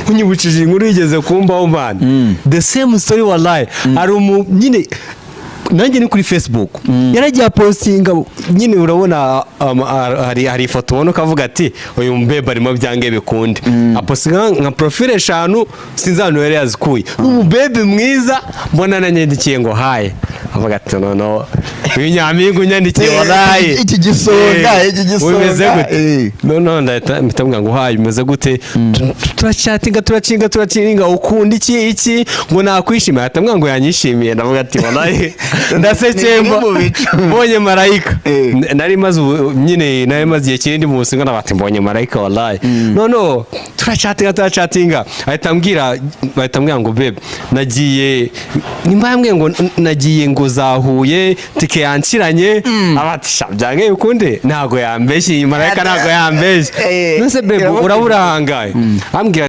unyibukije inkuru yigeze kumbaho man the same story wallahi ari nyine nanjye ni kuri Facebook yaragiye postinga nyine urabona hari ifoto ubona ukavuga ati uyu mbebe arimo byange bikunde apostinga nka profile 5 sinzano yari yazikuye umubebe mwiza mbona nanyendikiye ngo haye avuga ati no uyu nyamingu nyandikiye wallahi iki gisonga umeze gute no ndatamubwira ngo haye umeze gute turacinga ukunda iki ngo nakwishimira atamubwira ngo yanyishimiye ndavuga ati wallahi ndasekemba mbonye marayika nari maze igihe kinini mu businga nabati mbonye marayika wallahi no turachatinga ahita ambwira ngo bebe nagiye nimbambwe ngo nagiye ngo zahuye tike yankiranye abati shabyange ukunde ntago yambeshye marayika ntago yambeshye nose bebe urabura hangaye ambwira